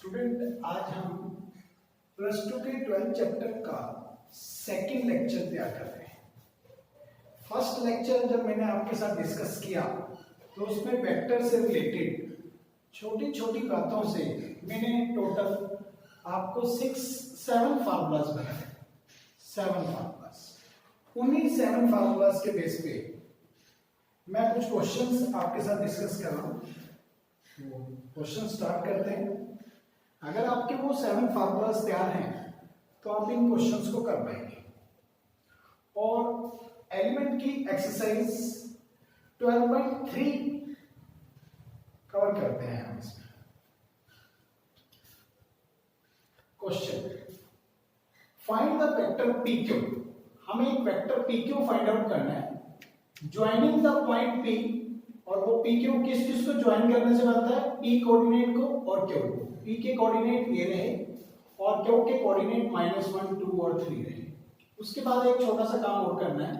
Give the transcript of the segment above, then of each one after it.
Student, आज हम plus two के 12 चैप्टर का सेकंड लेक्चर तैयार कर रहे हैं। फर्स्ट लेक्चर जब मैंने आपके साथ डिस्कस किया तो उसमें वेक्टर से रिलेटेड छोटी छोटी बातों से मैंने टोटल आपको 7 फार्मूलाज बनाए। 7 फार्मूलाज, उन्हीं 7 फार्मूलाज के बेस पे मैं कुछ क्वेश्चंस आपके साथ डिस्कस कर रहा हूँ। तो क्वेश्चन स्टार्ट करते हैं। अगर आपके वो 7 फार्मूलाज तैयार हैं तो आप इन क्वेश्चंस को कर पाएंगे। और एलिमेंट की एक्सरसाइज 12.3 कवर करते हैं हम इसमें। Question, find the vector PQ। हमें एक वेक्टर PQ फाइंड आउट करना है ज्वाइनिंग द पॉइंट P, और वो PQ किस किस को ज्वाइन करने से बनता है? P कोऑर्डिनेट को और Q को। P के कोऑर्डिनेट ये रहे और Q के कोऑर्डिनेट -1, 2 और 3 रहे। उसके बाद एक छोटा सा काम और करना है,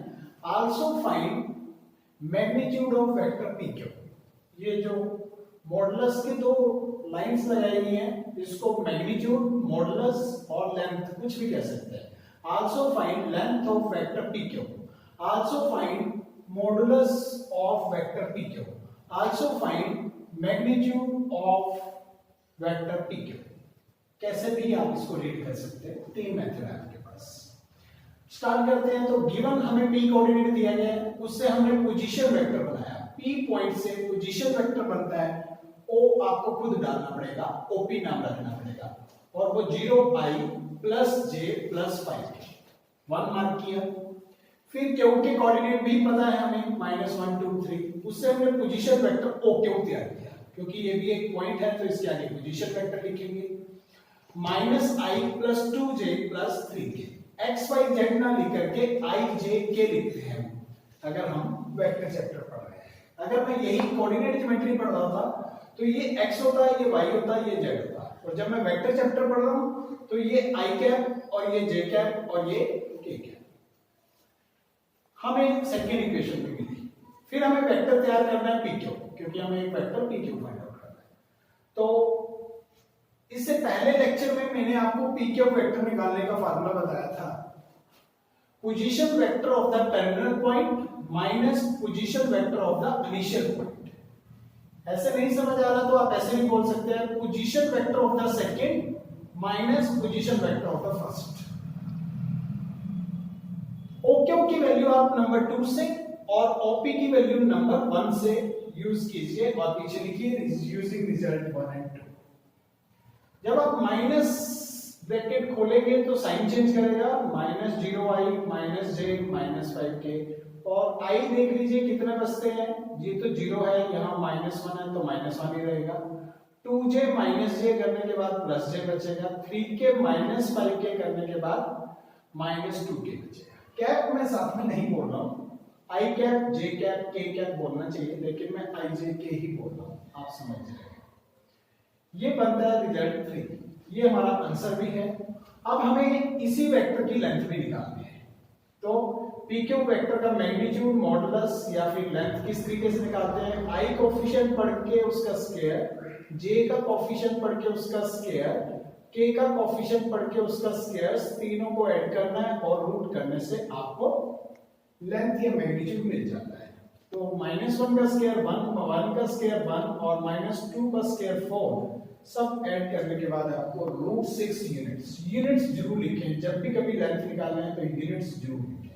also find magnitude of vector PQ। ये जो मॉडुलस की दो लाइंस लगाई गई हैं, इसको मैग्नीट्यूड, मॉडुलस और लेंथ कुछ भी कह सकते हैं। Also find length of vector PQ, also find modulus of vector PQ, also find magnitude of vector PQ। कैसे भी आप इसको रीड कर सकते हैं, 3 मेथड है आपके पास। स्टार्ट करते हैं। तो गिवन हमें P कोऑर्डिनेट दिया गया है, उससे हमने पोजीशन वेक्टर बनाया। P पॉइंट से पोजीशन वेक्टर बनता है, O आपको खुद डालना पड़ेगा, OP नाम रखना पड़ेगा, और वो 0i + j + 5 1 मार्क किया। फिर Q के कोऑर्डिनेट भी पता है हमें, -1, 2, 3। उससे हमने पोजीशन वेक्टर OQ तैयार किया, क्योंकि ये भी एक पॉइंट है तो इसके आगे पोजीशन वेक्टर लिखेंगे। -i + 2j + 3k। x y z ना लिख करके i j k लिखते हैं अगर हम वेक्टर चैप्टर पढ़ रहे हैं। अगर मैं यही कोऑर्डिनेट ज्योमेट्री पढ़ रहा था तो ये x होता है, ये y होता है, ये z होता है। और जब मैं वेक्टर चैप्टर पढ़ रहा हूं तो ये i कैप और ये j कैप और ये k कैप। हमें सेकंड इक्वेशन भी मिली। फिर हमें वेक्टर तैयार करना है PQ, क्योंकि हमें एक वेक्टर PQ फाइंड आउट करना है। तो इससे पहले लेक्चर में मैंने आपको PQ वेक्टर निकालने का फार्मूला बताया था, position vector of the terminal point minus position vector of the initial point. ऐसे नहीं समझ आ रहा तो आप ऐसे भी बोल सकते हैं, position vector of the second minus position vector of the first. OQ की वैल्यू आप नंबर 2 से और OP की वैल्यू नंबर 1 से यूज कीजिए और पीछे लिखिए यूजिंग रिजल्ट 1 और 2। जब आप माइनस ब्रैकेट खोलेंगे तो साइन चेंज करेगा, -0i -j -5k। और i देख लीजिए कितने बचते हैं, ये तो 0 है, यहाँ -1 है तो -1 ही रहेगा। 2j -j करने के बाद +j बचेगा, 3k -5k करने के बाद -2k बचेगा। कैप मैं साथ में नहीं बोल रहा हूं, i cap, j cap, k cap बोलना चाहिए, लेकिन मैं i j k ही बोल रहा हूं, आप समझ जाएंगे। ये बनता है रिजल्ट 3। ये हमारा आंसर भी है। अब हमें इसी वेक्टर की लेंथ भी निकालनी है। तो PQ वेक्टर का मैग्नीट्यूड, मॉडुलस या फिर लेंथ किस तरीके से निकालते हैं? i कोएफिशिएंट पढ़ के उसका स्क्वायर, j का कोएफिशिएंट पढ़ के उसका स्क्वायर, k का कोएफिशिएंट पढ़ के उसका स्क्वायर, तीनों को ऐड करना है और रूट करने से आपको लेंथ या मैग्नीट्यूड मिल जाता है। तो -1 का स्क्वायर 1, 1 का स्क्वायर 1 और -2 का स्क्वायर 4, सब ऐड करने के बाद आपको √6 यूनिट्स। यूनिट्स जरूर लिखें, जब भी कभी लेंथ निकालना है तो यूनिट्स जरूर लिखें।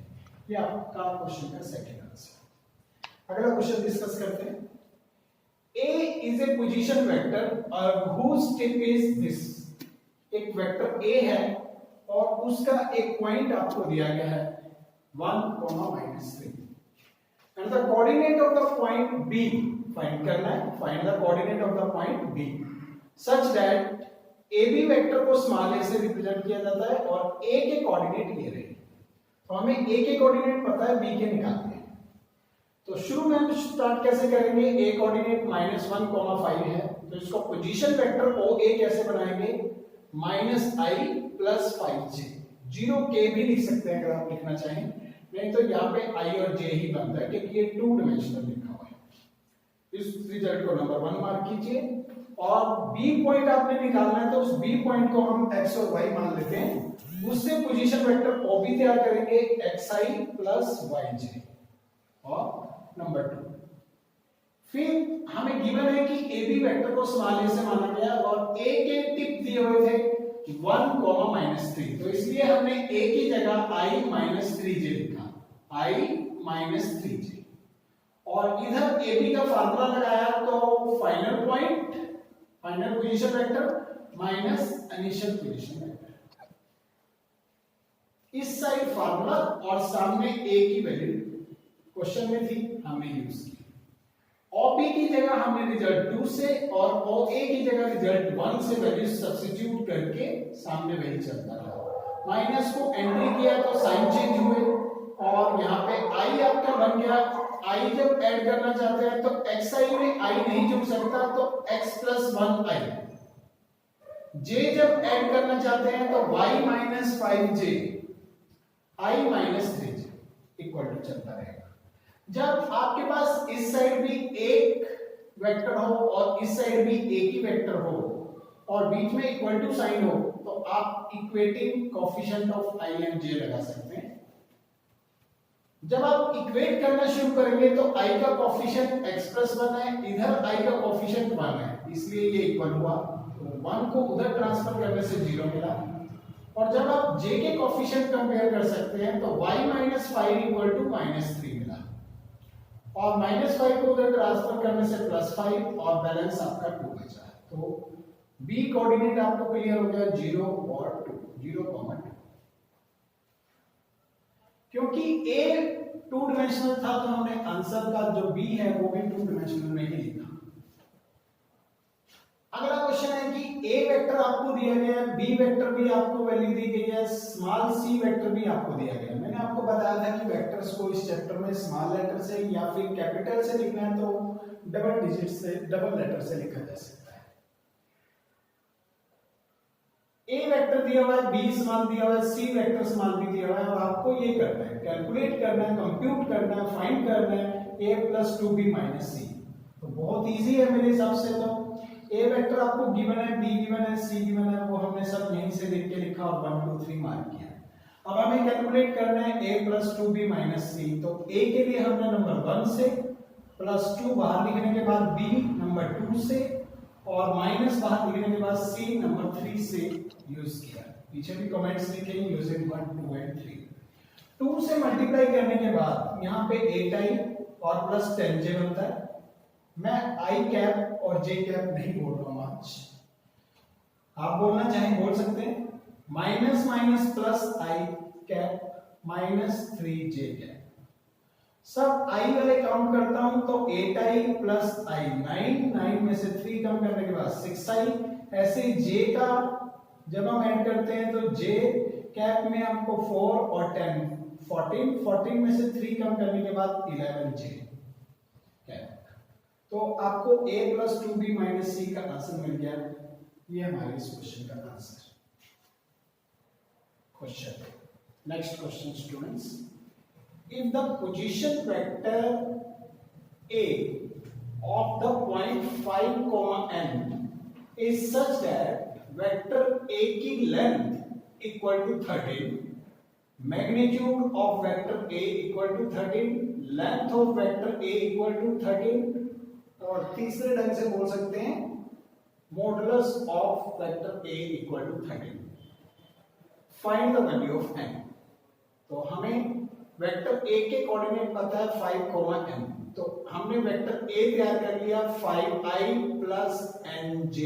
ये आपका क्वेश्चन का सेकंड आंसर। अगला क्वेश्चन डिस्कस करते हैं। A is a position vector whose tip is this। एक वेक्टर A है और उसका एक पॉइंट आपको दिया गया है 1, -3 and the coordinate of the point B find करना है। Find the coordinate of the point B such that AB vector को स्मॉल a से रिप्रेजेंट किया जाता है और A के कोऑर्डिनेट ये रहे। तो हमें A के कोऑर्डिनेट पता है, B के निकालने हैं। तो शुरू में हम स्टार्ट कैसे करेंगे? A कोऑर्डिनेट -1, 5 है, तो इसको पोजीशन वेक्टर OA कैसे बनाएंगे? -i + 5j। 0k भी लिख सकते हैं अगर आप लिखना चाहें, नहीं तो यहाँ पे i और j ही बनता है क्योंकि ये 2 डायमेंशनल लिखा हुआ है। इस रिजल्ट को नंबर 1 मार्क कीजिए। और बी पॉइंट आपने निकालना है तो उस पॉइंट को हम x और y मान लेते हैं, उससे पोजीशन वेक्टर OB तैयार करेंगे xi प्लस yj और नंबर 2। फिर हमें गिवन है कि AB वेक्टर को स्मॉल a से माना गया और a के टिप दिए हुए थे 1, -3, तो इसलिए हमने a की जगह i-3j लिखा, i-3j, और इधर AB का फार्मूला लगाया तो final point, final position vector minus initial position vector, इस साइड फार्मूला और सामने a की वैल्यू क्वेश्चन में थी, हमने यूज की। OP की जगह हमने रिजल्ट 2 से और OA की जगह रिजल्ट 1 से वैल्यू सब्स्टिट्यूट करके सामने वही चलता रहा। माइनस को एंट्री किया तो साइन चेंज हुए और यहाँ पे i आपका बन गया। i जब ऐड करना चाहते हैं तो xi में i नहीं जुड़ सकता तो x + 1i। j जब ऐड करना चाहते हैं तो y - 5j, i - 3j equal to चलता रहेगा। जब आपके पास इस साइड भी एक वेक्टर हो और इस साइड भी एक ही वेक्टर हो और बीच में इक्वल टू साइन हो तो आप equating coefficient of i and j लगा सकते हैं। जब आप इक्वेट करना शुरू करेंगे तो i का कोएफिशिएंट x + 1 है, इधर i का कोएफिशिएंट 1 है, इसलिए ये इक्वल हुआ, तो 1 को उधर ट्रांसफर करने से 0 मिला। और जब आप j के कोएफिशिएंट कंपेयर कर सकते हैं तो y - 5 = -3 मिला और -5 को उधर ट्रांसफर करने से +5 और बैलेंस आपका 2 बचा। तो b कोऑर्डिनेट आपको क्लियर हो गया 0 और 2, 0, 2। क्योंकि a 2 डायमेंशनल था तो हमने आंसर का जो b है वो भी 2 डायमेंशनल में ही लिखा। अगला क्वेश्चन है कि a वेक्टर आपको दिया गया है, b वेक्टर भी आपको वैल्यू दी गई है, स्मॉल c वेक्टर भी आपको दिया गया है। मैंने आपको बताया था कि वेक्टर्स को इस चैप्टर में स्मॉल लेटर से या फिर कैपिटल से लिखना है तो डबल डिजिट से, डबल लेटर से लिखा जा सकता है। a वेक्टर दिया हुआ है, b स्मॉल दिया हुआ है, c वेक्टर स्मॉल भी दिया हुआ है और आपको ये करना है, कैलकुलेट करना है, कंप्यूट करना है, फाइंड करना है a + 2b - c। तो बहुत इजी है मेरे हिसाब से। तो a वेक्टर आपको गिवन है, b गिवन है, c गिवन है, वो हमने सब यहीं से लिख के लिखा और 1, 2, 3 मार्क किया। अब हमें कैलकुलेट करना है a + 2b - c। तो a के लिए हमने नंबर 1 से +2 बाहर लिखने के बाद b नंबर 2 से और माइनस बाहर लिखने के बाद c नंबर 3 से यूज किया। पीछे भी कमेंट्स लिखे यूजिंग 1, 2 एंड 3। 2 से मल्टीप्लाई करने के बाद यहाँ पे 8i और प्लस 10j बनता है। मैं i कैप और j कैप नहीं बोल रहा हूं आज, आप बोलना चाहें बोल सकते हैं, minus minus plus i cap -3j cap. सब i वाले काउंट करता हूं तो 8i प्लस i 9 में से 3 कम करने के बाद 6i। ऐसे j का जब हम ऐड करते हैं तो j कैप में हमको 4 और 10 14 में से 3 कम करने के बाद 11j कैप। तो आपको a + 2b - c का आंसर मिल गया। ये हमारे इस क्वेश्चन का answer. Question, next question students, if the position vector a of the point 5, n is such that vector a की length equal to 13, magnitude of vector a equal to 13, length of vector a equal to 13, और तीसरे ढंग से बोल सकते हैं modulus of vector a equal to 13, find the value of n। तो हमें वेक्टर a के कोऑर्डिनेट पता है 5, n, तो हमने वेक्टर a तैयार कर लिया 5i प्लस nj।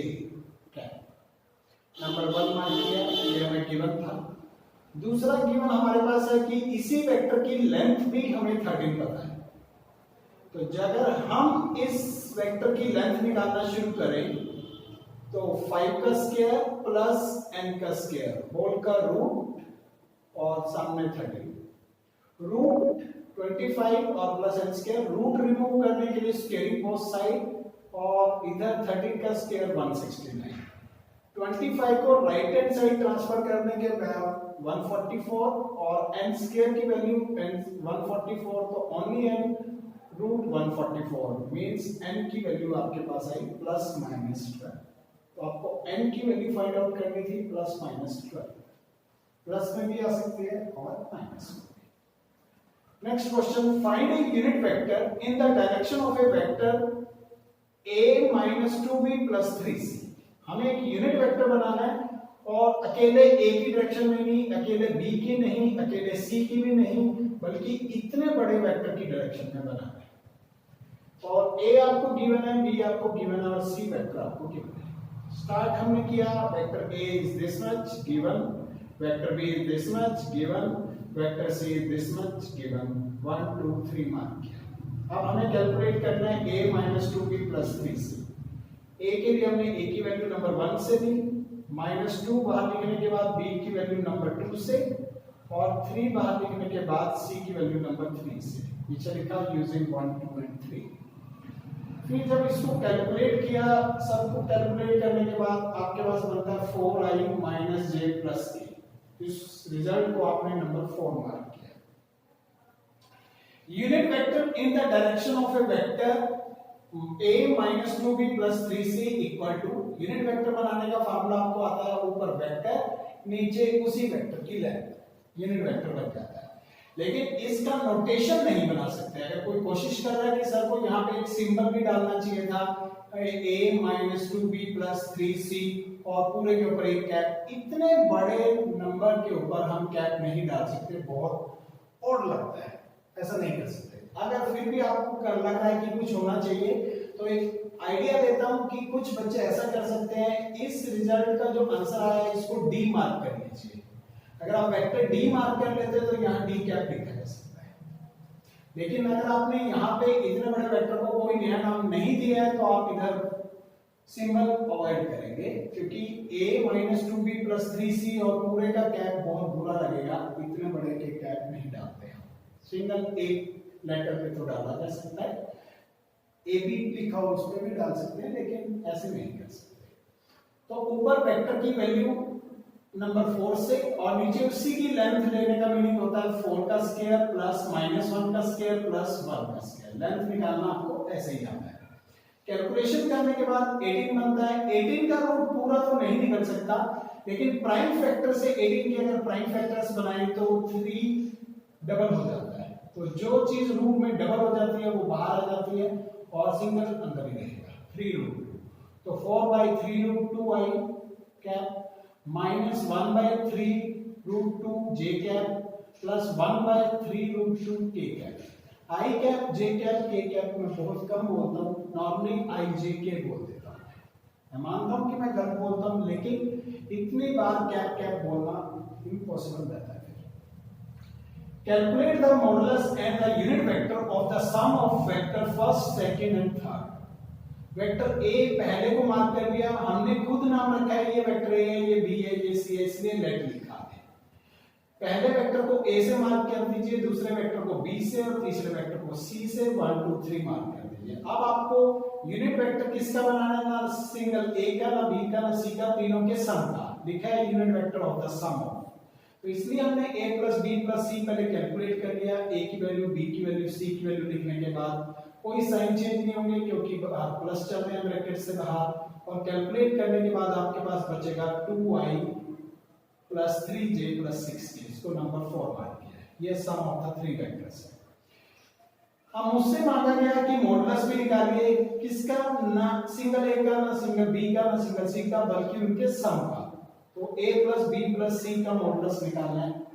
नंबर 1 मान लिया, ये हमें गिवन था। दूसरा गिवन हमारे पास है कि इसी वेक्टर की लेंथ भी हमें 13 पता है। तो अगर हम इस वेक्टर की लेंथ निकालना शुरू करें तो 5 का स्क्वायर प्लस n का स्क्वायर होल का रूट और सामने 13, रूट 25 और plus n square, root remove करने के लिए स्क्वायरिंग बोथ साइड और इधर 13 का स्क्वायर 169। 25 को राइट हैंड साइड ट्रांसफर करने के बाद 144 और n स्क्वायर की वैल्यू 144, तो only n root 144 means n की वैल्यू आपके पास आई +-12। तो आपको n की वैल्यू फाइंड आउट करनी थी प्लस माइनस 12, प्लस में भी आ सकती है और माइनस में भी। Next question, find a unit vector in the direction of a vector a minus 2b plus 3c। हमें एक यूनिट वेक्टर बनाना है और अकेले a की डायरेक्शन में नहीं, अकेले b की नहीं, अकेले c की भी नहीं, बल्कि इतने बड़े वेक्टर की डायरेक्शन में बनाना है। और a आपको गिवन है, b आपको गिवन है और c वेक्टर आपको गिवन है। स्टार्ट हमने किया, vector a is this much given, vector b is this much given, vector c is this much given, 1 2 3 mark किया। अब हमें कैलकुलेट करना है a minus 2b plus 3c। a के लिए हमने a की वैल्यू नंबर 1 से ली, माइनस 2 बाहर लिखने के बाद b की वैल्यू नंबर 2 से और 3 बाहर लिखने के बाद c की वैल्यू नंबर 3 से। नीचे लिखा यूजिंग 1 2 एंड 3। फिर जब इसको कैलकुलेट किया, सबको कैलकुलेट करने के बाद आपके पास बनता है 4i minus j plus k। इस रिजल्ट को आपने नंबर 4 मार्क किया। Unit vector in the direction of a vector a minus 2b plus 3c equal to, unit vector बनाने का फार्मूला आपको आता है, ऊपर वेक्टर नीचे उसी वेक्टर की लेंथ, यूनिट वेक्टर बन जाता है। लेकिन इसका नोटेशन नहीं बना सकते। अगर कोई कोशिश कर रहा है कि सर को यहाँ पे एक सिंबल भी डालना चाहिए था, a minus 2b plus 3c और पूरे के ऊपर एक कैप, इतने बड़े नंबर के ऊपर हम कैप नहीं डाल सकते, बहुत ऑड लगता है, ऐसा नहीं कर सकते। अगर फिर भी आपको लग रहा है कि कुछ होना चाहिए, तो एक आइडिया देता हूं कि कुछ बच्चे ऐसा कर सकते हैं, इस रिजल्ट का जो आंसर आया है इसको डी मार्क कर लीजिए। अगर आप वेक्टर डी मार्क कर लेते तो यहाँ डी कैप लिखा जा सकता है। लेकिन अगर आपने यहाँ पे इतने बड़े वेक्टर को कोई नया नाम नहीं दिया है, तो आप इधर सिंबल अवॉइड करेंगे, क्योंकि a minus 2b plus 3c और पूरे का कैप बहुत बुरा लगेगा, इतने बड़े के कैप नहीं डालते हैं। सिंगल एक लेटर पे तो डाला जा सकता है, ए बी लिखा हो उस पे भी डाल सकते हैं, लेकिन ऐसे नहीं कर सकते। तो ऊपर वेक्टर की वैल्यू नंबर 4 से और नीचे उसी की लेंथ लेने का मीनिंग होता है 4 का स्क्वायर प्लस माइनस 1 का स्क्वायर प्लस 1 का स्क्वायर। लेंथ निकालना आपको ऐसे ही आता है। कैलकुलेशन करने के बाद 18 बनता है। 18 का रूट पूरा तो नहीं निकल सकता, लेकिन प्राइम फैक्टर से 18 के अगर प्राइम फैक्टर्स बनाए तो 3 डबल हो जाता है। तो जो चीज रूट में डबल हो जाती है वो बाहर आ जाती है और सिंगल अंदर ही रहेगा। 3 रूट 2, तो 4/3 root 2i cap minus 1/3 root 2 j cap plus 1/3 root 2 k cap. i cap j cap k cap में बहुत कम बोलता हूँ, नॉर्मली i j k बोल देता हूँ। मैं मानता हूँ कि मैं गलत बोलता हूँ, लेकिन इतनी बार कैप कैप बोलना इम्पॉसिबल रहता है। Calculate the modulus and the unit vector of the sum of vector first, second and third. Vector a पहले को मार्क कर लिया, हमने खुद नाम रखा है, ये वेक्टर a है, ये b है, ये c है, इसलिए लेट लिखा है। पहले वेक्टर को a से मार्क कर दीजिए, दूसरे वेक्टर को b से और तीसरे वेक्टर को c से 1 2 3 मार्क कर दीजिए। अब आपको यूनिट वेक्टर किसका बनाना है? ना सिंगल a का, ना b का, ना c का, तीनों के सम का। लिखा है unit vector of the sum of, तो इसलिए हमने a plus b plus c पहले कैलकुलेट कर लिया। a की वैल्यू, b की वैल्यू, c की वैल्यू लिखने के बाद कोई साइन चेंज नहीं होंगे, क्योंकि प्लस चल रहे हैं ब्रैकेट से बाहर। और कैलकुलेट करने के बाद आपके पास बचेगा 2i plus 3j plus 6k। इसको नंबर 4 मार्क किया है। ये सम ऑफ द 3 वेक्टर्स है। अब मुझसे मांगा गया कि मॉडुलस भी निकालिए, किसका? ना सिंगल a का, ना सिंगल b का, ना सिंगल c का, बल्कि उनके सम का। तो a plus b plus c का मॉडुलस निकालना है।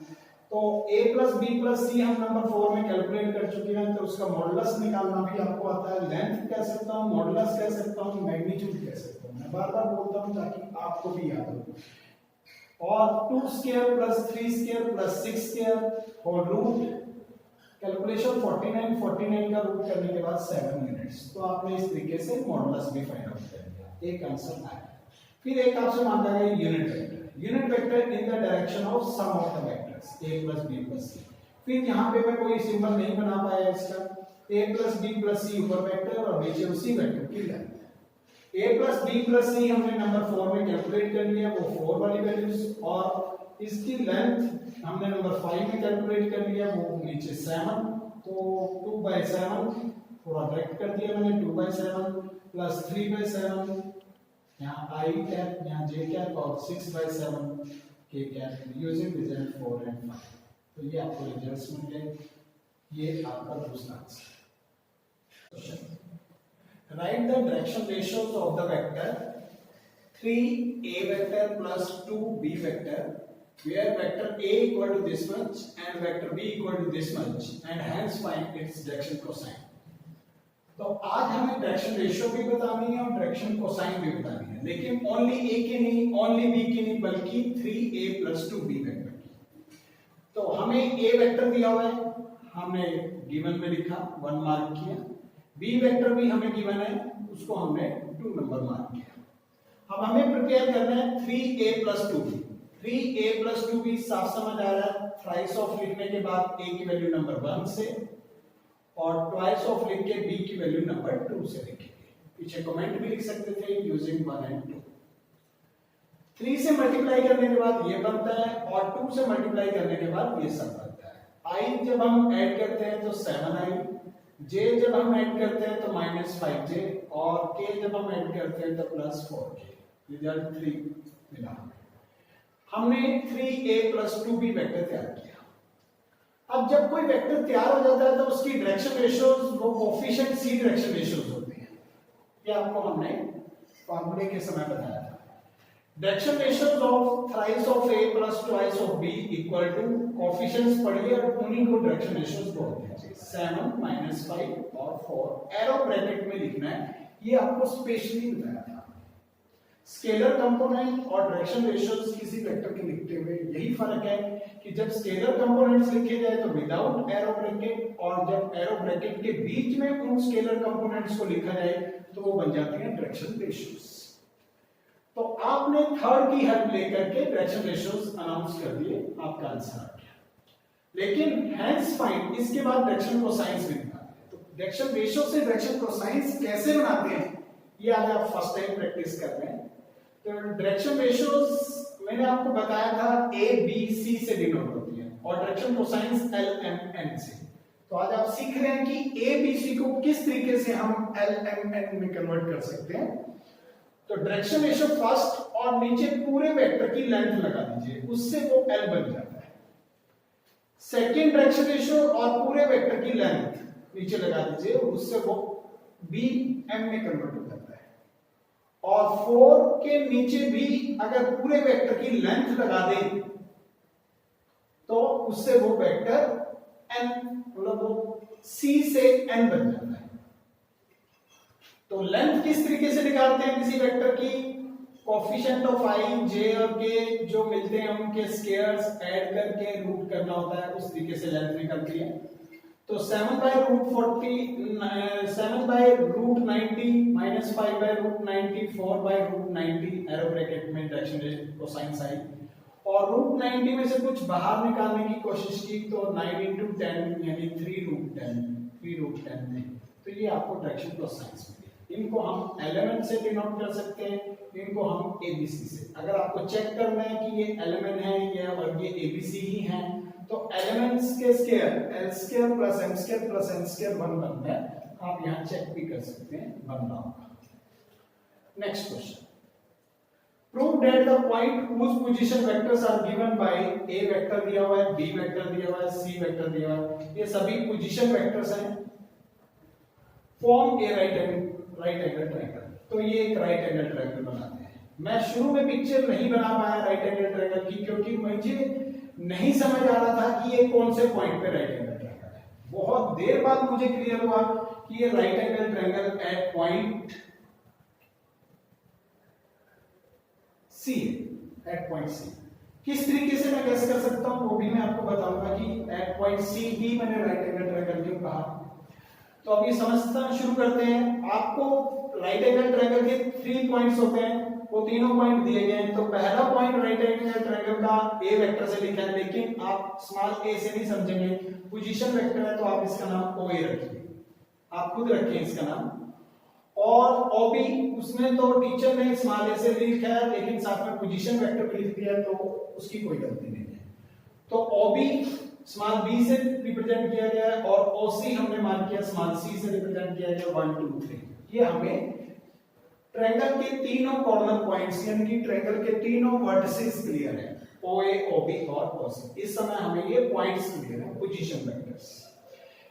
तो a plus b plus c हम नंबर 4 में कैलकुलेट कर चुके हैं, तो उसका मॉडुलस निकालना भी आपको आता है। लेंथ कह सकता हूं, मॉडुलस कह सकता हूं, मैग्नीट्यूड कह सकता हूं। मैं बार-बार बोलता हूं ताकि आपको भी याद हो। और 2 square plus 3 square plus 6 square और रूट कैलकुलेशन 49 का रूट करने के बाद 7 यूनिट्स। तो आपने इस तरीके से मॉडुलस भी फाइंड आउट कर लिया। एक आंसर आया। फिर एक आपसे मांगा गया unit vector. Unit vector in the direction of sum of the vectors a plus b plus c। फिर यहाँ पे मैं कोई सिंबल नहीं बना पाया इसका। a plus b plus c ऊपर वेक्टर और नीचे उसी वेक्टर की length. a plus b plus c हमने नंबर 4 में कैलकुलेट कर लिया, वो 4 वाली वैल्यूज, और इसकी लेंथ हमने नंबर 5 में कैलकुलेट कर लिया, वो नीचे 7। तो 2/7 थोड़ा ब्रेक कर दिया मैंने, 2/7 प्लस 3/7 यहाँ I कैप, यहाँ J कैप और 6/7 K cap using result 4 and 5। तो ये आपको रिजल्ट्स मिल गए। ये आपका दूसरा answer. Write the direction ratios of the vector 3a vector plus 2b vector, where vector a equal to this much and vector b equal to this much, and hence find its direction cosine। तो आज हमें direction ratio भी बतानी है और direction cosine भी बतानी है, लेकिन ओनली ए की नहीं, ओनली बी की नहीं, बल्कि 3a plus 2b वेक्टर की। तो हमें ए वेक्टर दिया हुआ है, हमने गिवन में लिखा 1 मार्क किया। बी वेक्टर भी हमें गिवन है, उसको हमने 2 नंबर मार्क किया। अब हमें प्रिपेयर करना है 3a plus 2b। 3a plus 2b साफ समझ आ रहा है। थ्राइस ऑफ लिखने के बाद a की वैल्यू नंबर 1 से और ट्वाइस ऑफ लिख के b की वैल्यू नंबर 2 से लिखेंगे। पीछे कमेंट भी लिख सकते थे यूजिंग 1 एंड 2। 3 से मल्टीप्लाई करने के बाद ये बनता है और 2 से मल्टीप्लाई करने के बाद ये सब बनता है। i जब हम ऐड करते हैं तो 7i, j जब हम ऐड करते हैं तो -5j और k जब हम ऐड करते हैं तो +4k। रिजल्ट 3 मिला। हमने 3a plus 2b वेक्टर तैयार किया। अब जब कोई वेक्टर तैयार हो जाता है तो उसकी डायरेक्शन रेशियोज वो कोएफिशिएंट सी डायरेक्शन रेशियोज होते हैं। ये आपको हमने फार्मूले के समय बताया था। Direction ratios of thrice of a plus twice of b equal to coefficients पढ़िए और उन्हीं को डायरेक्शन रेशियोज बोलते हैं। 7 -5 और 4 एरो ब्रैकेट में लिखना है, ये आपको स्पेशली बताया था। स्केलर कंपोनेंट और डायरेक्शन रेशियोज किसी वेक्टर के लिखते हुए यही फर्क है कि जब स्केलर कंपोनेंट्स लिखे जाए तो विदाउट एरो ब्रैकेट, और जब एरो ब्रैकेट के बीच में उन स्केलर कंपोनेंट्स को लिखा जाए तो वो बन जाते हैं डायरेक्शन रेशियोज। तो आपने थर्ड की हेल्प लेकर के डायरेक्शन रेशियोज अनाउंस कर दिए, आपका आंसर आ गया। लेकिन हेंस फाइंड इसके बाद डायरेक्शन कोसाइंस भी निकालते हैं। तो डायरेक्शन रेशियो से डायरेक्शन कोसाइंस कैसे बनाते हैं ये आज आप फर्स्ट टाइम प्रैक्टिस कर रहे हैं। तो डायरेक्शन रेशियोज मैंने आपको बताया था a b c से डिनोट होती है और direction cosines l m n से। तो आज आप सीख रहे हैं कि a b c को किस तरीके से हम l m n में कन्वर्ट कर सकते हैं। तो डायरेक्शन रेशियो फर्स्ट और नीचे पूरे वेक्टर की लेंथ लगा दीजिए, उससे वो l बन जाता है। सेकंड डायरेक्शन रेशियो और पूरे वेक्टर की लेंथ नीचे लगा दीजिए, उससे वो b m में कन्वर्ट हो जाता है। और 4 के नीचे भी अगर पूरे वेक्टर की लेंथ लगा दें तो उससे वो वेक्टर n मतलब वो c से n बन जाता है। तो लेंथ किस तरीके से निकालते हैं किसी वेक्टर की? कोएफिशिएंट ऑफ i, j और k जो मिलते हैं उनके स्क्वायर्स ऐड करके रूट करना होता है, उस तरीके से लेंथ निकलती है। तो 7/√40 7/√90 -5/√90 4/√90 एरो ब्रैकेट में डायरेक्शन कोसाइन आई, और √90 में से कुछ बाहर निकालने की कोशिश की तो 9 × 10 यानी 3√10 में। तो ये आपको डायरेक्शन कोसाइन मिली। इनको हम एलिमेंट से डिनोट कर सकते हैं, इनको हम एबीसी से। अगर आपको चेक करना है कि ये एलिमेंट है या और ये एबीसी ही है तो एलिमेंट्स के स्क्वायर l² + m² + n² 1 बनता है। आप यहां चेक भी कर सकते हैं, बन रहा होगा। Next question, prove that the point whose position vectors are given by a vector दिया हुआ है, b वेक्टर दिया हुआ है, c वेक्टर दिया हुआ है, ये सभी पोजीशन वेक्टर्स हैं, form a right angle triangle. तो ये एक राइट एंगल ट्रायंगल बनाते हैं। मैं शुरू में पिक्चर नहीं बना पाया राइट एंगल ट्रायंगल की, क्योंकि मुझे नहीं समझ आ रहा था कि ये कौन से पॉइंट पे राइट एंगल ट्रायंगल है। बहुत देर बाद मुझे क्लियर हुआ कि ये right angle triangle at point C है, एट पॉइंट सी। किस तरीके से मैं गेस कर सकता हूं वो भी मैं आपको बताऊंगा कि एट पॉइंट सी ही मैंने राइट एंगल ट्रायंगल क्यों कहा। तो अब ये समझना शुरू करते हैं। आपको राइट एंगल ट्रायंगल के 3 पॉइंट्स होते हैं, वो तीनों पॉइंट दिए गए हैं। तो पहला पॉइंट राइट एंगल ट्रायंगल का ए वेक्टर से लिखा है, लेकिन आप स्मॉल ए से नहीं समझेंगे, पोजीशन वेक्टर है तो आप इसका नाम ओ ए रखिए, आप खुद रखिए इसका नाम। और ओबी उसमें तो टीचर ने स्मॉल ए से लिखा है, लेकिन साथ में पोजीशन वेक्टर भी लिख दिया तो उसकी कोई गलती नहीं है। तो ओबी स्मॉल बी से रिप्रेजेंट किया गया है और ओसी हमने मार्क किया स्मॉल सी से रिप्रेजेंट किया गया 1 2 3। ये हमें ट्रायंगल के तीनों कॉर्नर पॉइंट्स यानी कि ट्रायंगल के तीनों वर्टिसेस क्लियर है, OA, OB और OC। इस समय हमें ये पॉइंट्स क्लियर है, पोजीशन वेक्टर्स।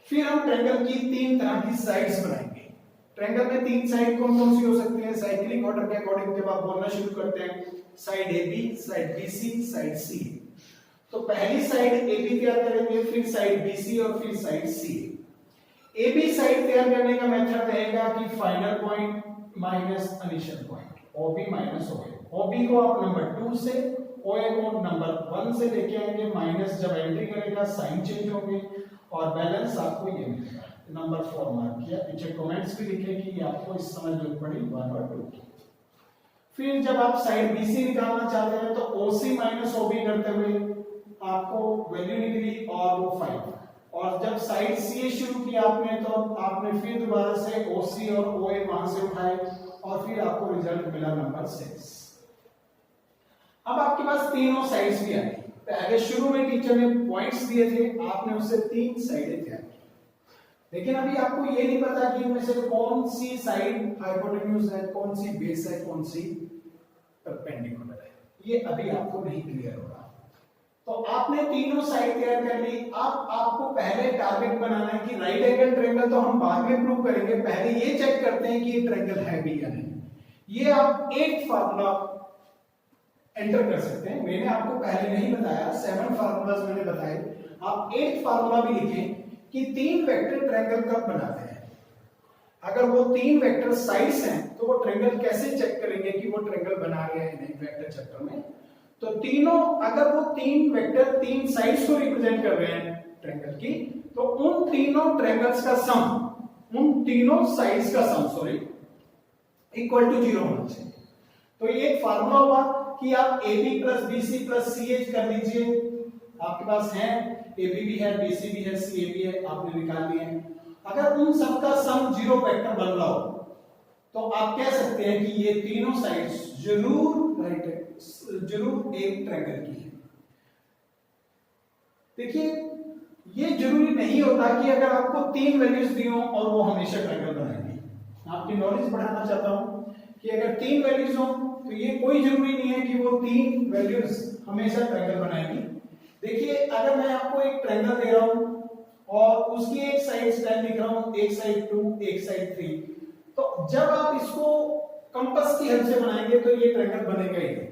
फिर हम ट्रायंगल की तीन तरह की साइड्स बनाएंगे। ट्रायंगल में तीन साइड कौन कौन सी हो सकती है? साइक्लिक ऑर्डर के अकॉर्डिंग जब आप बोलना शुरू करते हैं, side AB, side BC, side C। तो पहली साइड AB तैयार करेंगे, फिर साइड BC और फिर साइड C। AB साइड तैयार करने का मेथड रहेगा कि final point minus initial point, OB minus OA। OB को आप नंबर 2 से, OA को नंबर 1 से लेके आएंगे, माइनस जब एंट्री करेगा साइन चेंज होंगे और बैलेंस आपको ये मिलेगा। नंबर 4 मार्क किया, पीछे कमेंट्स भी लिखे कि आपको इस समय जरूरत पड़ी 1 और 2 की। फिर जब आप साइड BC निकालना चाहते हैं तो OC माइनस OB करते हुए आपको वैल्यू निकली और वो 5। और जब साइड CA शुरू किया आपने तो आपने फिर दोबारा से OC और OA वहां से उठाए और फिर आपको रिजल्ट मिला नंबर 6। अब आपके पास तीनों साइड्स भी आ गई। पहले शुरू में टीचर ने पॉइंट्स दिए थे, आपने उससे तीन साइडें तैयार की, लेकिन अभी आपको ये नहीं पता कि इनमें से कौन सी साइड हाइपोटेन्यूज है, कौन सी बेस है, कौन सी परपेंडिकुलर है। ये अभी आपको नहीं क्लियर हो रहा। तो आपने तीनों साइड तैयार कर ली। अब आपको पहले टारगेट बनाना है कि राइट एंगल ट्रायंगल तो हम बाद में प्रूव करेंगे, पहले ये चेक करते हैं कि ये ट्रायंगल है भी या नहीं। ये आप एक फार्मूला एंटर कर सकते हैं, मैंने आपको पहले नहीं बताया, 7 फार्मूलाज मैंने बताए। आप 8 फार्मूला भी लिखें कि तीन वेक्टर ट्रायंगल कब बनाते हैं। अगर वो तीन वेक्टर साइड्स हैं तो वो ट्रायंगल कैसे चेक करेंगे कि वो ट्रायंगल बना रहे हैं नहीं वेक्टर चैप्टर में। तो तीनों, अगर वो तीन वेक्टर तीन साइड्स को रिप्रेजेंट कर रहे हैं ट्रायंगल की, तो उन तीनों ट्रायंगल्स का सम, उन तीनों साइड्स का सम सॉरी इक्वल टू 0 होना चाहिए। तो ये एक फार्मूला हुआ कि आप AB plus BC plus CH कर लीजिए। आपके पास है AB भी है, BC भी है, CA भी है, आपने निकाल लिए। अगर उन सबका सम 0 वेक्टर बन रहा हो तो आप कह सकते हैं कि ये तीनों साइड्स जरूर राइट है, जरूर एक ट्रायंगल की है। देखिए ये जरूरी नहीं होता कि अगर आपको तीन वैल्यूज दी हो और वो हमेशा ट्रायंगल बनाएंगे। आपकी नॉलेज बढ़ाना चाहता हूं कि अगर तीन वैल्यूज हो तो ये कोई जरूरी नहीं है कि वो तीन वैल्यूज हमेशा ट्रायंगल बनाएंगी। देखिए अगर मैं आपको एक ट्रायंगल दे रहा हूं और उसकी एक साइड 10 लिख रहा हूं, एक साइड 2, एक साइड 3, तो जब आप इसको कंपास की हेल्प से बनाएंगे तो ये ट्रायंगल बनेगा ही नहीं।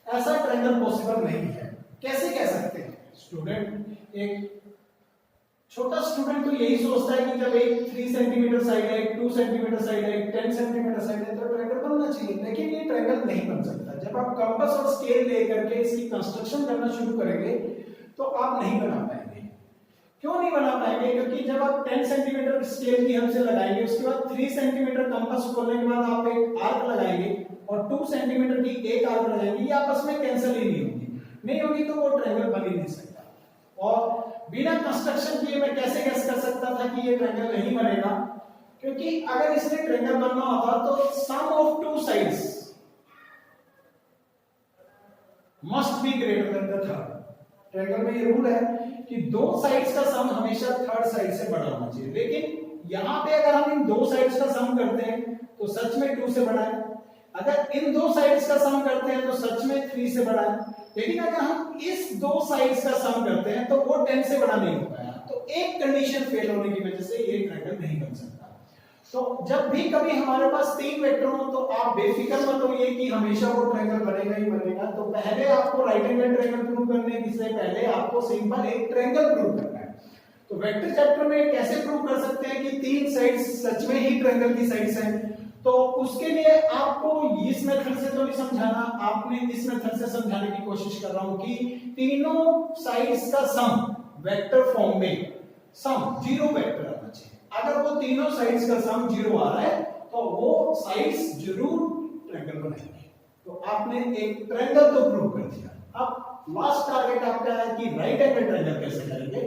ऐसा ट्रायंगल पॉसिबल नहीं है। कैसे कह सकते हैं? स्टूडेंट, एक छोटा स्टूडेंट तो यही सोचता है कि जब एक 3 सेंटीमीटर साइड है, एक 2 सेंटीमीटर साइड है, एक 10 सेंटीमीटर साइड है तो ट्रायंगल बनना चाहिए, लेकिन ये ट्रायंगल नहीं बन सकता। जब आप कंपास और स्केल लेकर के इसकी कंस्ट्रक्शन करना शुरू करेंगे तो आप नहीं बना पाएंगे। क्यों नहीं बना पाएंगे? क्योंकि जब आप 10 सेंटीमीटर स्केल की हेल्प से लगाएंगे, उसके बाद 3 सेंटीमीटर कंपास खोलने के बाद आप एक आर्क लगाएंगे और 2 सेंटीमीटर की एक आर्क लगाएंगे, ये आपस में कैंसिल ही नहीं होगी तो वो ट्रायंगल बन ही नहीं सकता। और बिना कंस्ट्रक्शन किए मैं कैसे गेस कर सकता था कि ये ट्रायंगल नहीं बनेगा? क्योंकि अगर इसमें ट्रायंगल बनना होता तो sum of two sides must be greater than the third. Triangle में ये रूल है कि दो साइड्स का सम हमेशा थर्ड साइड से बड़ा होना चाहिए, लेकिन यहां पे अगर हम इन दो साइड्स का सम करते हैं तो सच में 2 से बड़ा है। अगर इन दो साइड्स का सम करते हैं तो सच में 3 से बड़ा है। लेकिन अगर हम इस दो साइड्स का सम करते हैं तो वो 10 से बड़ा नहीं हो पाया। तो एक कंडीशन फेल होने की वजह से ये ट्रायंगल नहीं बन सकता। तो जब भी कभी हमारे पास तीन वेक्टर हो तो आप बेफिक्र मत होइए कि हमेशा वो ट्रायंगल बनेगा ही बनेगा। तो पहले आपको राइट एंगल ट्रायंगल प्रूव करने से पहले आपको सिंपल एक ट्रायंगल प्रूव करना है। तो वेक्टर चैप्टर में कैसे प्रूव कर सकते हैं कि तीन साइड्स सच में ही ट्रायंगल की साइड्स हैं? तो उसके लिए आपको इस मेथड से तो नहीं समझाना, आपने इस मेथड से समझाने की कोशिश कर रहा हूं कि तीनों साइड्स का सम वेक्टर फॉर्म में सम 0 वेक्टर आना चाहिए। अगर वो तीनों साइड्स का सम 0 आ रहा है तो वो साइड्स जरूर ट्रायंगल बनाएंगे। तो आपने एक ट्रायंगल तो प्रूव कर दिया। अब लास्ट टारगेट आपका है कि राइट एंगल ट्रायंगल कैसे करेंगे।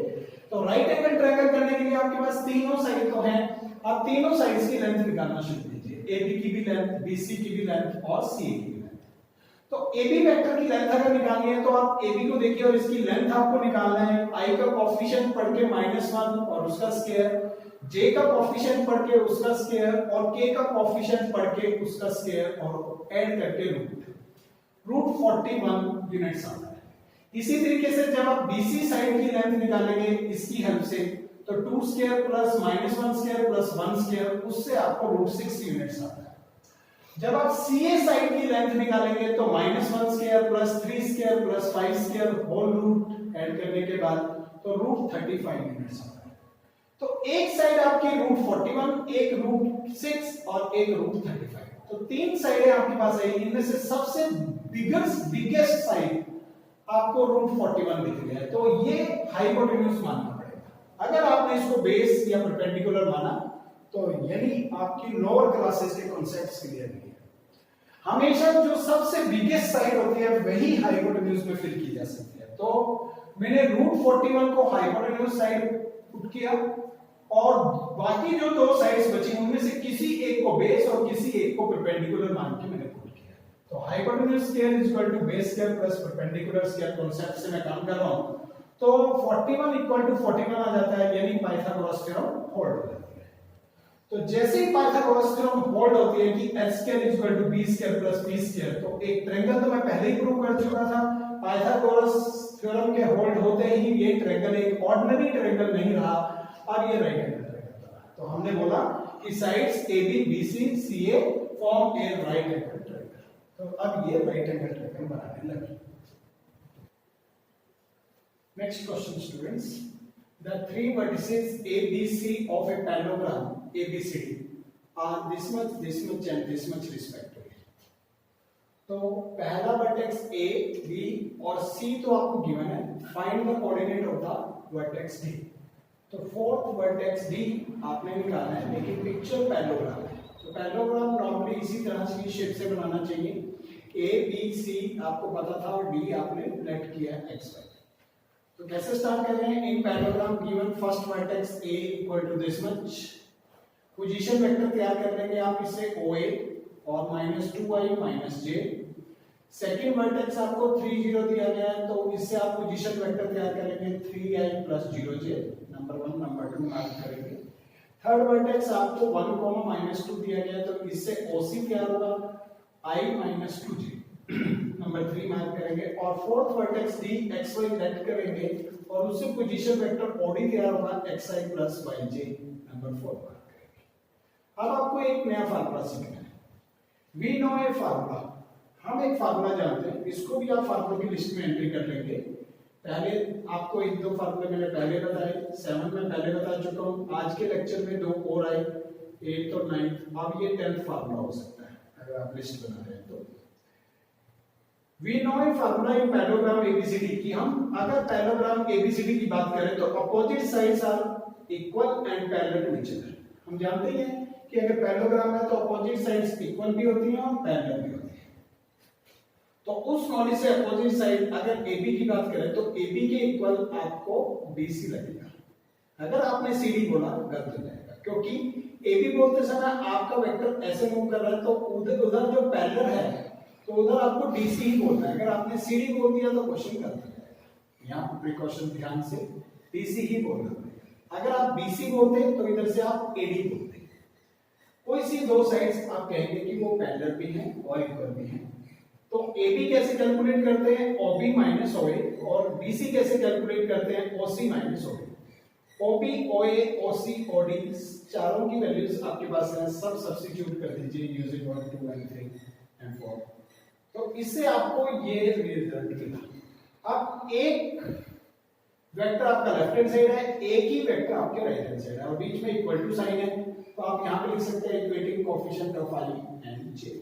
तो राइट एंगल ट्रायंगल करने के लिए आपके पास तीनों साइड तो हैं, आप तीनों साइड्स की लेंथ निकालना शुरू कीजिए। AB की भी लेंथ, BC की भी लेंथ और CA की भी लेंथ। तो AB वेक्टर की लेंथ अगर निकालनी है तो आप AB को देखिए और इसकी लेंथ आपको निकालना है। I का कोएफिशिएंट पढ़ के -1 और उसका स्क्वायर। j का कोफिशिएंट पढ़ के उसका स्क्वायर और k का कोफिशिएंट पढ़ के उसका स्क्वायर और ऐड करके रूट 41 यूनिट्स आता है। इसी तरीके से जब आप BC साइड की लेंथ निकालेंगे इसकी हेल्प से तो 2 square plus -1 square plus 1 square उससे आपको रूट 6 यूनिट्स आता है। जब आप CA साइड की लेंथ निकालेंगे तो -1 square plus 3 square plus 5 square whole root add करने के बाद तो रूट 35 यूनिट्स आता है। तो एक साइड आपकी रूट 41, एक रूट 6 और एक रूट 35, तो तीन साइडें आपके पास है। इनमें से सबसे बिगेस्ट साइड आपको रूट 41 दिख रहा है, तो ये हाइपोटेन्यूज मानना पड़ेगा। अगर आपने इसको बेस या परपेंडिकुलर माना तो यानी आपकी लोअर क्लासेस के कॉन्सेप्ट्स क्लियर नहीं है। हमेशा जो सबसे बिगेस्ट साइड होती है वही हाइपोटेन्यूज में फिल की जा सकती है। तो मैंने रूट 41 को हाइपोटेन्यूज साइड पुट किया और बाकी जो दो साइड्स बची उनमें से किसी एक को बेस और किसी एक को परपेंडिकुलर मान के मैंने पुट किया। तो hypotenuse square is equal to base square plus perpendicular square concept से मैं काम कर रहा हूं, तो 41 इक्वल टू 41 आ जाता है, यानी पाइथागोरस थ्योरम होल्ड हो जाती है। तो जैसे ही पाइथागोरस थ्योरम होल्ड होती है कि h square is equal to b square plus p square, तो एक ट्रायंगल तो मैं पहले ही प्रूव कर चुका था। पाइथागोरस थ्योरम के होल्ड होते ही ये ट्रायंगल एक ऑर्डिनरी ट्रायंगल नहीं रहा, अब ये राइट एंगल ट्रायंगल बना। तो हमने बोला कि sides AB BC CA form a right angle triangle, तो अब ये राइट एंगल ट्रायंगल बनाने लगे। Next question students, the three vertices ABC of a parallelogram ABCD are this much and this much respectively। तो पहला वर्टेक्स A, B और C तो आपको गिवन है, find the coordinate of the vertex D। तो fourth vertex D आपने निकालना है, लेकिन पिक्चर पैरेललोग्राम है, तो पैरेललोग्राम नॉर्मली इसी तरह की शेप से बनाना चाहिए। A B C आपको पता था और D आपने लेट किया है x y। तो कैसे स्टार्ट कर रहे हैं? In parallelogram given first vertex A equal to this much, position vector तैयार कर लेंगे आप इससे OA और -2i -j। सेकंड वर्टेक्स आपको 3 0 दिया गया है, तो इससे आप पोजीशन वेक्टर तैयार करेंगे 3i + 0j, number 1 number 2 mark करेंगे। थर्ड वर्टेक्स आपको 1, -2 दिया गया है, तो इससे OC तैयार होगा i - 2j, नंबर 3 मार्क करेंगे। और fourth vertex D xy let करेंगे और उससे पोजीशन वेक्टर OD तैयार होगा xi + yj, नंबर 4 मार्क करेंगे। अब आपको एक नया फार्मूला सीखना है। वी नो ए फार्मूला, हम एक फार्मूला जानते हैं, इसको भी आप फार्मूले की लिस्ट में एंट्री कर लेंगे। पहले आपको एक दो फार्मूले मैंने पहले बताए, 7 में पहले बता चुका हूं, आज के लेक्चर में 2 और आए, 8th और 9th। अब ये 10th फार्मूला हो सकता है अगर आप लिस्ट बना रहे हैं तो। We know a formula in parallelogram ABCD कि हम अगर पैरेललोग्राम ABCD की बात करें तो opposite sides are equal and parallel to each other. हम जानते हैं कि अगर पैरेललोग्राम है तो अपोजिट साइड्स इक्वल भी होती हैं और पैरेलल भी होती हैं। तो उस नॉलेज से अपोजिट साइड अगर AB की बात करें तो AB के इक्वल आपको BC लगेगा। अगर आपने CD बोला गलत हो जाएगा, क्योंकि AB बोलते समय आपका वेक्टर ऐसे मूव कर रहा है, तो उधर जो पैरेलल है तो उधर आपको DC ही बोलना है। अगर आपने CD बोल दिया तो क्वेश्चन गलत हो जाएगा। यहाँ प्रिकॉशन ध्यान से DC ही बोलना पड़ेगा। अगर आप BC बोलते तो इधर से आप AD बोलते। कोई सी दो साइड्स आप कहेंगे कि वो पैरेलल भी हैं और इक्वल भी हैं। तो AB कैसे कैलकुलेट करते हैं? OB - OA। और BC कैसे कैलकुलेट करते हैं? OC - OB। OB, OA, OC, OD चारों की वैल्यूज आपके पास है, सब सब्स्टिट्यूट कर दीजिए यूजिंग 1, 2 and 3 and 4। तो इससे आपको ये रिजल्ट मिला। अब एक वेक्टर आपका लेफ्ट हैंड साइड है, एक ही वेक्टर आपके राइट हैंड साइड है और बीच में इक्वल टू साइन है, तो आप यहां पे लिख सकते हैं equating coefficient of i and j।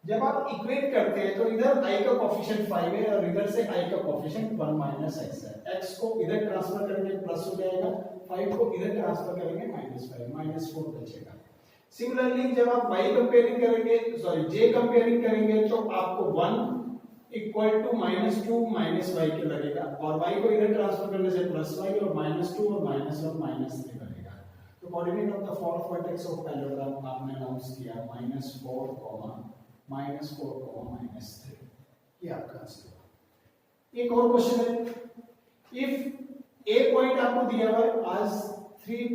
जब आप इक्वेट करते हैं तो इधर i का कोएफिशिएंट 5 है और इधर से i का कोएफिशिएंट 1 - x है। x को इधर ट्रांसफर करेंगे प्लस हो जाएगा, 5 को इधर ट्रांसफर करेंगे -5 -4 बचेगा। सिमिलरली जब आप y कंपेयरिंग करेंगे, सॉरी j कंपेयरिंग करेंगे, तो आपको 1 इक्वल टू -2 -y के लगेगा और y को इधर ट्रांसफर करने से +y और -2 और -1 -3 बनेगा। तो coordinate of the fourth vertex of parallelogram आपने अनाउंस किया -4, -3। ये आपका आंसर है। एक और क्वेश्चन है, इफ ए पॉइंट आपको दिया हुआ है आज 3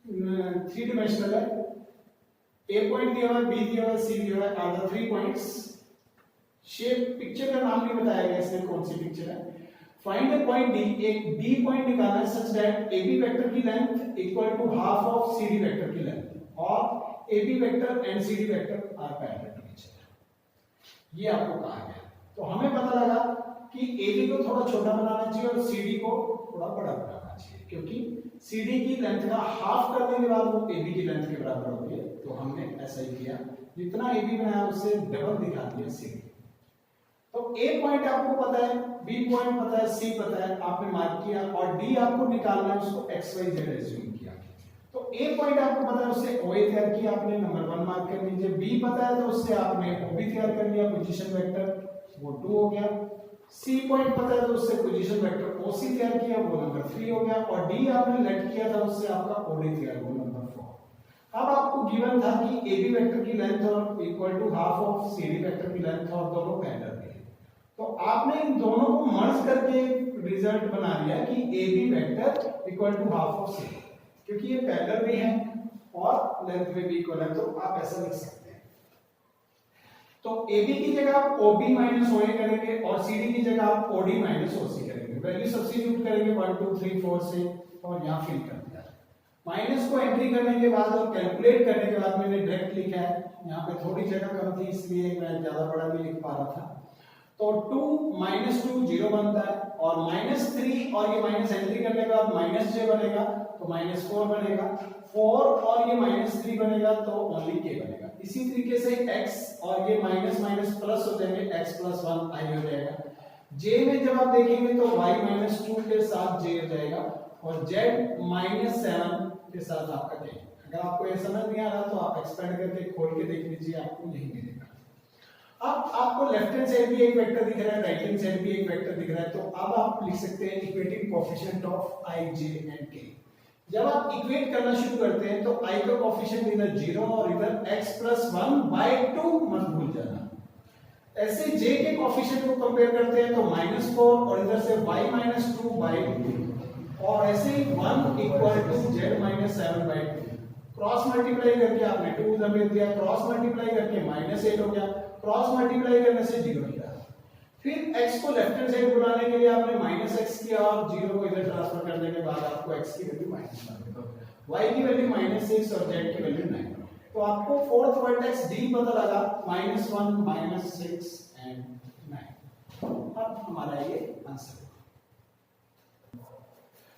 थ्री डिमेंशनल है, ए पॉइंट दिया हुआ है, बी दिया हुआ है, सी दिया हुआ है, are the 3 points. Shape picture का नाम नहीं बताया गया इसमें कौन सी पिक्चर है। फाइंड द पॉइंट डी, एक डी पॉइंट निकालना है सच दैट AB वेक्टर की length equal to half of CD vector की लेंथ और AB vector and CD vector are parallel to each other. ये आपको कहा गया। तो हमें पता लगा कि AB को थोड़ा छोटा बनाना चाहिए और CD को थोड़ा बड़ा बनाना चाहिए, क्योंकि CD की लेंथ का हाफ करने के बाद वो AB की लेंथ के बराबर होगी। तो हमने ऐसा ही किया, जितना AB बनाया उससे डबल दिखा दिया CD। तो A पॉइंट आपको पता है, B पॉइंट पता है, C पता है, आपने मार्क किया, और D आपको निकालना है, उसको XYZ एज्यूम किया। तो A पॉइंट आपको पता है, उससे OA तैयार किया आपने, नंबर 1 मार्क कर लीजिए। B पता है तो उससे आपने OB तैयार कर लिया, पोजीशन वेक्टर, वो 2 हो गया। C पॉइंट पता है तो उससे पोजीशन वेक्टर OC तैयार किया, वो नंबर 3 हो गया। और D आपने लेट किया था, उससे आपका OD तैयार हुआ, नंबर 4। अब आपको गिवन था कि AB वेक्टर की लेंथ और equal to half of CD vector की लेंथ और दोनों पैरेलल है। तो आपने इन दोनों को मर्ज करके रिजल्ट बना लिया कि AB vector equal to half of CD, क्योंकि ये पैरेलल भी है और लेंथ में भी इक्वल है, तो आप ऐसा लिख सकते हैं। तो AB की जगह आप OB माइनस OA करेंगे और CD की जगह आप OD माइनस OC करेंगे। वैल्यू सब्स्टिट्यूट करेंगे 1 2 3 4 से और यहां फिल कर दिया। माइनस को एंट्री करने के बाद और कैलकुलेट करने के बाद मैंने डायरेक्ट लिखा है, यहाँ पे थोड़ी जगह कम थी इसलिए मैं ज्यादा बड़ा भी लिख पा रहा था। तो 2 माइनस 2 0 बनता है और माइनस 3 और ये माइनस एंट्री करने के बाद माइनस j बनेगा तो माइनस 4 बनेगा, 4 और ये माइनस 3 बनेगा तो ओनली k बनेगा। इसी तरीके से x और ये माइनस माइनस प्लस हो जाएंगे, x प्लस 1 i हो जाएगा। j में जब आप देखेंगे तो y माइनस 2 के साथ j हो जाएगा और z माइनस 7 के साथ आपका k। अगर आपको ये समझ नहीं आ रहा तो आप एक्सपेंड करके खोल के देख लीजिए, आपको यही मिलेगा। अब आपको लेफ्ट हैंड साइड भी एक वेक्टर दिख रहा है, राइट हैंड साइड भी एक वेक्टर दिख रहा है, तो अब आप लिख सकते हैं equating coefficient of i, j and k। जब आप इक्वेट करना शुरू करते हैं तो i का कोएफिशिएंट इधर 0 और इधर x + 1/2 मत भूल जाना। ऐसे j के कोएफिशिएंट को कंपेयर करते हैं तो -4 और इधर से y - 2/2 और ऐसे ही 1 = z - 7/2। क्रॉस मल्टीप्लाई करके आपने 2 उधर ले दिया, क्रॉस मल्टीप्लाई करके -8 हो गया, क्रॉस मल्टीप्लाई करने से 0 किया। फिर x को लेफ्ट हैंड साइड बुलाने के लिए आपने -x किया और 0 को इधर ट्रांसफर करने के बाद आपको x की वैल्यू -1, y की वैल्यू -6 और z की वैल्यू 9। तो आपको फोर्थ वर्टेक्स d पता लगा, -1 -6 एंड 9। अब हमारा ये आंसर है।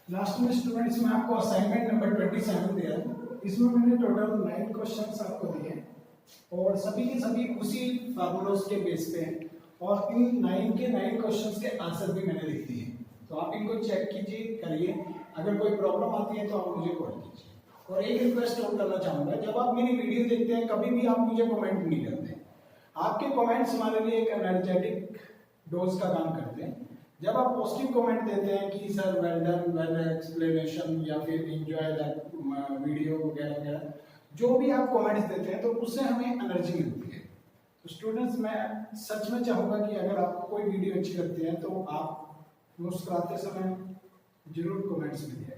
लास्ट में स्टूडेंट्स में आपको असाइनमेंट नंबर 27 दिया है। इसमें मैंने टोटल 9 क्वेश्चंस आपको दिए और सभी के सभी उसी फार्मूलास के बेस पे हैं और इन 9 के 9 क्वेश्चंस के आंसर भी मैंने लिख दिए। तो आप इनको चेक कीजिए, करिए। अगर कोई प्रॉब्लम आती है तो आप मुझे कॉल कीजिए। और एक रिक्वेस्ट और करना चाहूंगा, जब आप मेरी वीडियो देखते हैं कभी भी आप मुझे कमेंट नहीं करते। आपके कमेंट्स हमारे लिए एक एनर्जेटिक डोज का काम करते हैं। जब आप पॉजिटिव कमेंट देते हैं कि sir well done, well explanation या फिर एंजॉय दैट वीडियो वगैरह वगैरह, जो भी आप कमेंट्स देते हैं तो उससे हमें एनर्जी मिलती है। तो स्टूडेंट्स, मैं सच में चाहूँगा कि अगर आपको कोई वीडियो अच्छी लगती है तो आप मुस्कुराते समय जरूर कमेंट्स में दिया